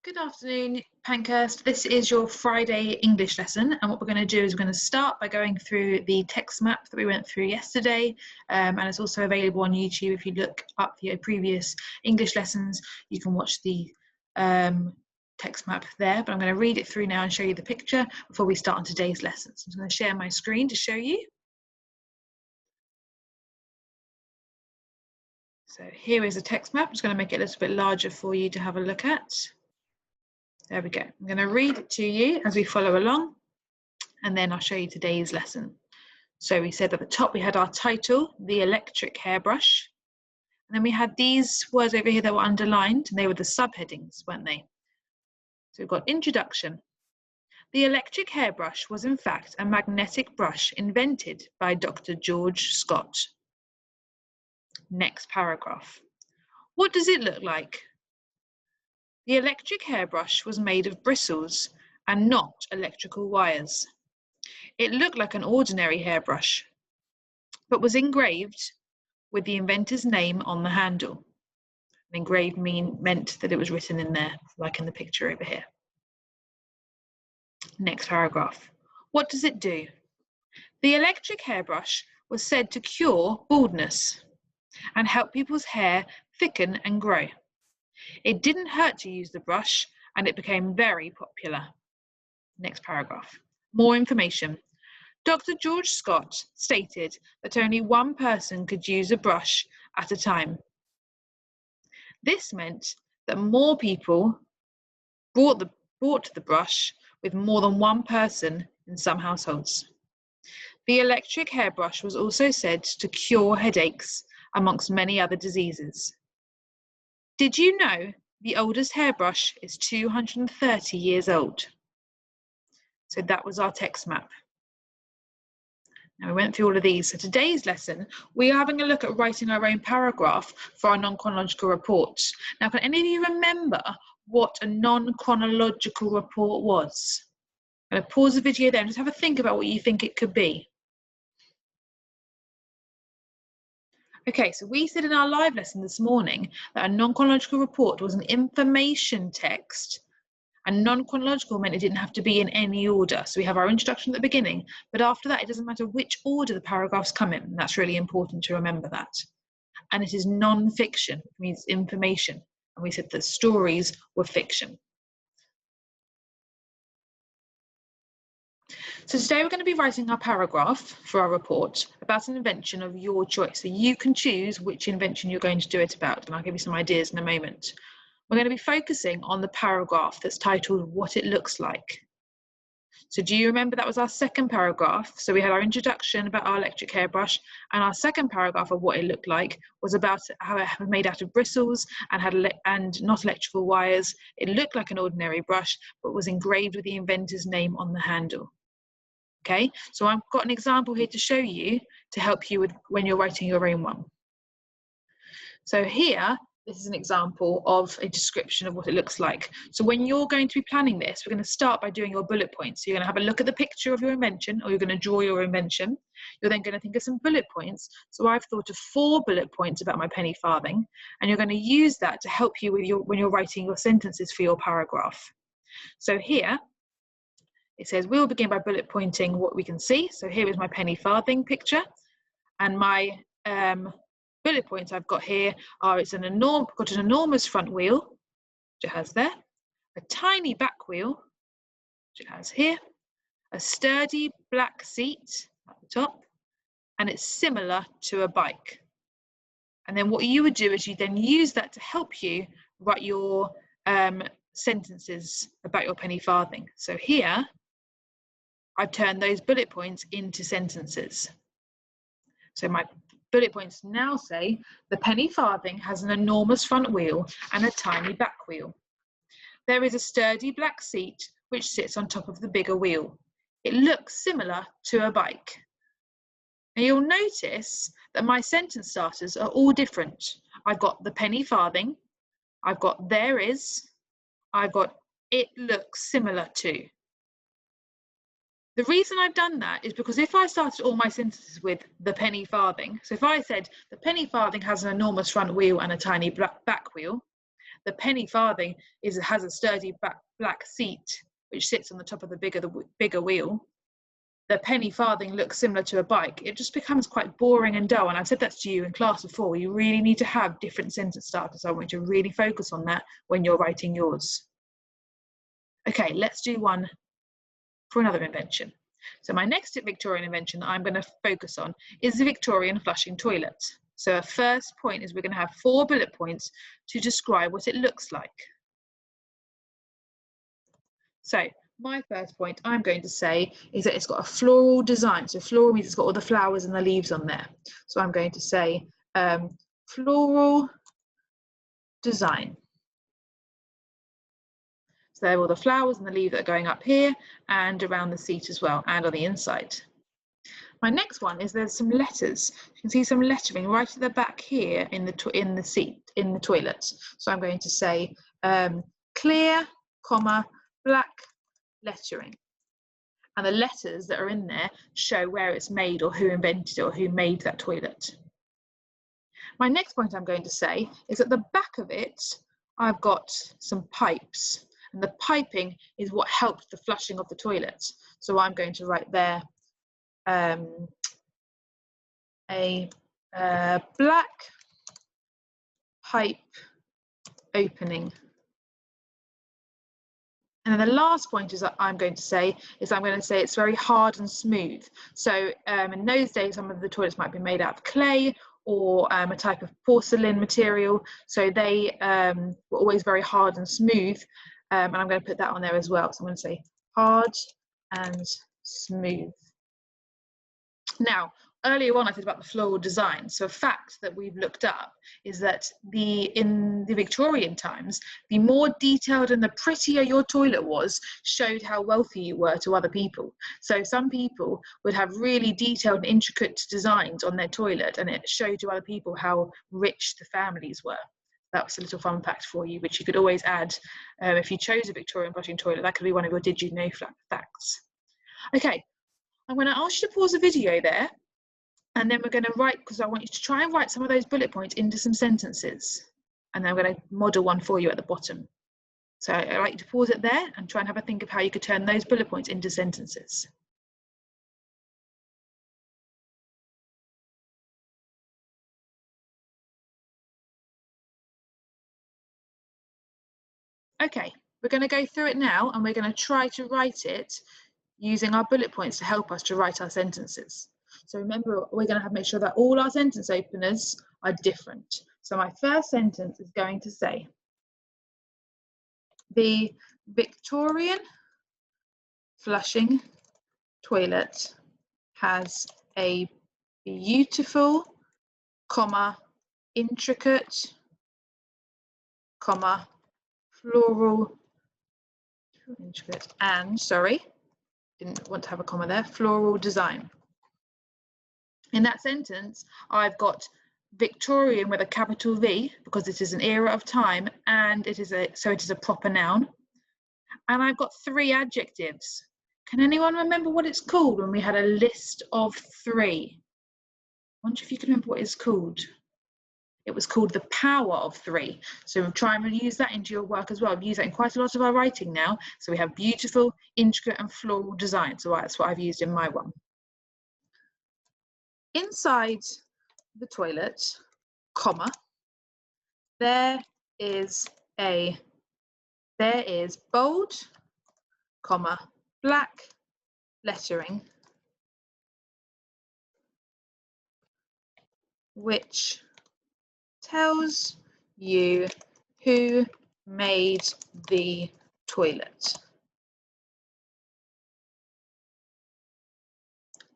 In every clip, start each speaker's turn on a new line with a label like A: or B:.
A: Good afternoon, Pankurst. This is your Friday English lesson, and what we're going to do is we're going to start by going through the text map that we went through yesterday, and it's also available on YouTube. If you look up the previous English lessons, you can watch the text map there, but I'm going to read it through now and show you the picture before we start on today's lesson. So I'm going to share my screen to show you. So here is a text map. I'm just going to make it a little bit larger for you to have a look at. There we go. I'm going to read it to you as we follow along, and then I'll show you today's lesson. So we said at the top we had our title, the electric hairbrush, and then we had these words over here that were underlined, and they were the subheadings, weren't they? So we've got introduction. The electric hairbrush was in fact a magnetic brush invented by Dr. George Scott. Next paragraph. What does it look like? The electric hairbrush was made of bristles and not electrical wires. It looked like an ordinary hairbrush, but was engraved with the inventor's name on the handle. Engraved meant that it was written in there, like in the picture over here. Next paragraph. What does it do? The electric hairbrush was said to cure baldness and help people's hair thicken and grow. It didn't hurt to use the brush, and it became very popular. Next paragraph. More information. Dr. George Scott stated that only one person could use a brush at a time. This meant that more people brought the brush with more than one person in some households. The electric hairbrush was also said to cure headaches amongst many other diseases. Did you know the oldest hairbrush is 230 years old? So that was our text map. Now we went through all of these. So today's lesson, we are having a look at writing our own paragraph for our non-chronological report. Now, can any of you remember what a non-chronological report was? I'm going to pause the video there and just have a think about what you think it could be. Okay, so we said in our live lesson this morning that a non-chronological report was an information text, and non-chronological meant it didn't have to be in any order. So we have our introduction at the beginning, but after that, it doesn't matter which order the paragraphs come in. And that's really important to remember that. And it is non-fiction, which means information. And we said that stories were fiction. So today we're going to be writing our paragraph for our report about an invention of your choice. So you can choose which invention you're going to do it about, and I'll give you some ideas in a moment. We're going to be focusing on the paragraph that's titled What It Looks Like. So do you remember that was our second paragraph? So we had our introduction about our electric hairbrush, and our second paragraph of what it looked like was about how it was made out of bristles and not electrical wires. It looked like an ordinary brush, but was engraved with the inventor's name on the handle. Okay, so I've got an example here to show you to help you with when you're writing your own one. So here, this is an example of a description of what it looks like. So when you're going to be planning this, we're going to start by doing your bullet points. So you're going to have a look at the picture of your invention, or you're going to draw your invention. You're then going to think of some bullet points. So I've thought of 4 bullet points about my penny farthing, and you're going to use that to help you with when you're writing your sentences for your paragraph. So here, it says, we'll begin by bullet pointing what we can see. So here is my penny farthing picture. And my bullet points I've got here are, got an enormous front wheel, which it has there, a tiny back wheel, which it has here, a sturdy black seat at the top, and it's similar to a bike. And then what you would do is you then use that to help you write your sentences about your penny farthing. So here, I've turned those bullet points into sentences. So my bullet points now say, the penny farthing has an enormous front wheel and a tiny back wheel. There is a sturdy black seat which sits on top of the bigger wheel. It looks similar to a bike. And you'll notice that my sentence starters are all different. I've got the penny farthing, I've got there is, I've got it looks similar to. The reason I've done that is because if I started all my sentences with the penny farthing, so if I said the penny farthing has an enormous front wheel and a tiny back wheel, The penny farthing has a sturdy black seat which sits on the top of the bigger wheel. The penny farthing looks similar to a bike. It just becomes quite boring and dull. And I've said that to you in class before. You really need to have different sentence starters. I want you to really focus on that when you're writing yours. Okay, let's do one for another invention. So my next Victorian invention that I'm going to focus on is the Victorian flushing toilet. So our first point is we're going to have 4 bullet points to describe what it looks like. So my first point I'm going to say is that it's got a floral design. So floral means it's got all the flowers and the leaves on there. So I'm going to say floral design. So there are all the flowers and the leaves that are going up here and around the seat as well, and on the inside. My next one is there's some letters. You can see some lettering right at the back here in the toilet. So I'm going to say clear, comma, black lettering. And the letters that are in there show where it's made or who invented it or who made that toilet. My next point I'm going to say is at the back of it, I've got some pipes. And the piping is what helped the flushing of the toilet. So I'm going to write there a black pipe opening. And then the last point is that I'm going to say it's very hard and smooth. So in those days, some of the toilets might be made out of clay or a type of porcelain material. So they were always very hard and smooth. And I'm going to put that on there as well. So I'm going to say hard and smooth. Now, earlier on I said about the floral design. So a fact that we've looked up is that in the Victorian times, the more detailed and the prettier your toilet was showed how wealthy you were to other people. So some people would have really detailed and intricate designs on their toilet, and it showed to other people how rich the families were. That was a little fun fact for you, which you could always add if you chose a Victorian flushing toilet. That could be one of your did you know facts. Okay, I'm going to ask you to pause the video there, and then we're going to write, because I want you to try and write some of those bullet points into some sentences, and then I'm going to model one for you at the bottom. So I'd like you to pause it there and try and have a think of how you could turn those bullet points into sentences. Okay, we're going to go through it now, and we're going to try to write it using our bullet points to help us to write our sentences. So remember, we're going to make sure that all our sentence openers are different. So my first sentence is going to say, the Victorian flushing toilet has a beautiful, comma, intricate, comma, floral, intricate, and, sorry, didn't want to have a comma there, floral design. In that sentence, I've got Victorian with a capital V because it is an era of time and it is a proper noun. And I've got 3 adjectives. Can anyone remember what it's called when we had a list of 3? I wonder if you can remember what it's called. It was called the power of 3. So we'll try and use that into your work as well. I've used that in quite a lot of our writing now. So we have beautiful, intricate and floral design. So that's what I've used in my one. Inside the toilet, comma, there is bold, comma, black lettering, which tells you who made the toilet.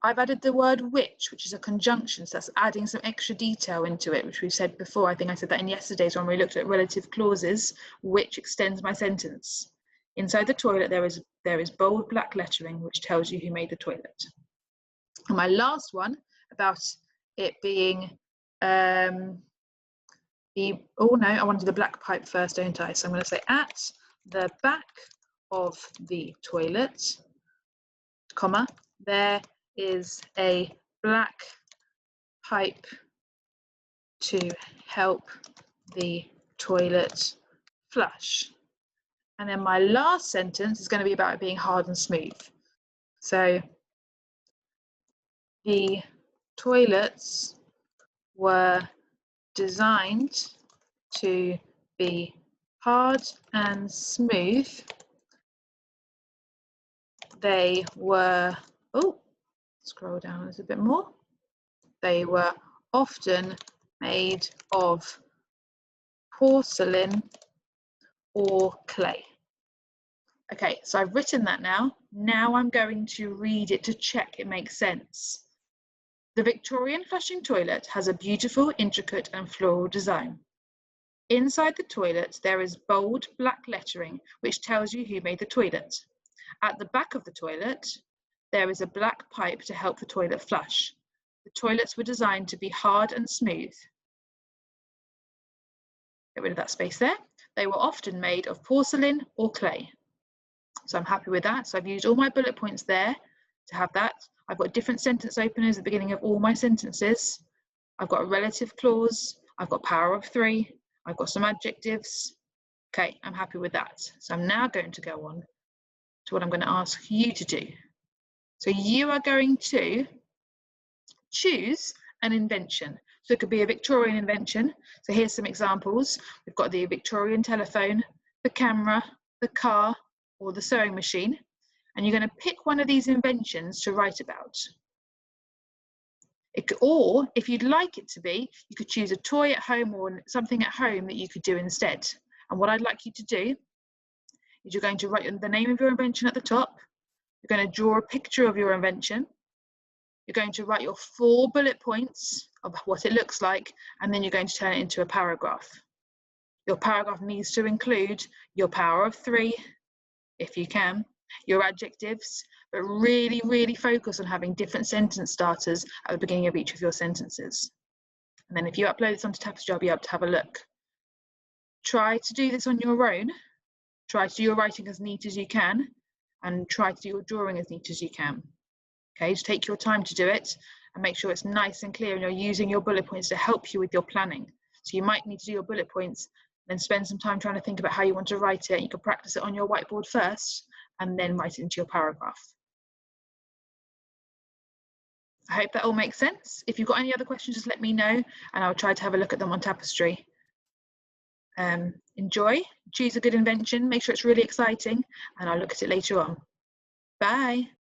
A: I've added the word which is a conjunction, so that's adding some extra detail into it, which we've said before. I think I said that in yesterday's when we looked at relative clauses, which extends my sentence. Inside the toilet, there is bold black lettering, which tells you who made the toilet. And my last one about it being I want to do the black pipe first, don't I? So I'm going to say at the back of the toilet, comma, there is a black pipe to help the toilet flush. And then my last sentence is going to be about it being hard and smooth. So the toilets were designed to be hard and smooth. They were, oh, scroll down a little bit more. They were often made of porcelain or clay. Okay, so I've written that now. Now I'm going to read it to check it makes sense. The Victorian flushing toilet has a beautiful, intricate and floral design. Inside the toilet, there is bold black lettering which tells you who made the toilet. At the back of the toilet, there is a black pipe to help the toilet flush. The toilets were designed to be hard and smooth. Get rid of that space there. They were often made of porcelain or clay. So I'm happy with that. So I've used all my bullet points there to have that. I've got different sentence openers at the beginning of all my sentences. I've got a relative clause. I've got power of 3. I've got some adjectives. Okay, I'm happy with that. So I'm now going to go on to what I'm going to ask you to do. So you are going to choose an invention. So it could be a Victorian invention. So here's some examples. We've got the Victorian telephone, the camera, the car, or the sewing machine. And you're going to pick one of these inventions to write about. Or if you'd like it to be, you could choose a toy at home or something at home that you could do instead. And what I'd like you to do is you're going to write the name of your invention at the top. You're going to draw a picture of your invention. You're going to write your 4 bullet points of what it looks like, and then you're going to turn it into a paragraph. Your paragraph needs to include your power of 3, if you can, your adjectives, but really, really focus on having different sentence starters at the beginning of each of your sentences. And then if you upload this onto Tapestry, I'll be able to have a look. Try to do this on your own. Try to do your writing as neat as you can, and try to do your drawing as neat as you can. Okay, just take your time to do it and make sure it's nice and clear and you're using your bullet points to help you with your planning. So you might need to do your bullet points and then spend some time trying to think about how you want to write it. You can practice it on your whiteboard first and then write it into your paragraph. I hope that all makes sense. If you've got any other questions, just let me know and I'll try to have a look at them on Tapestry. Enjoy, choose a good invention, make sure it's really exciting, and I'll look at it later on. Bye.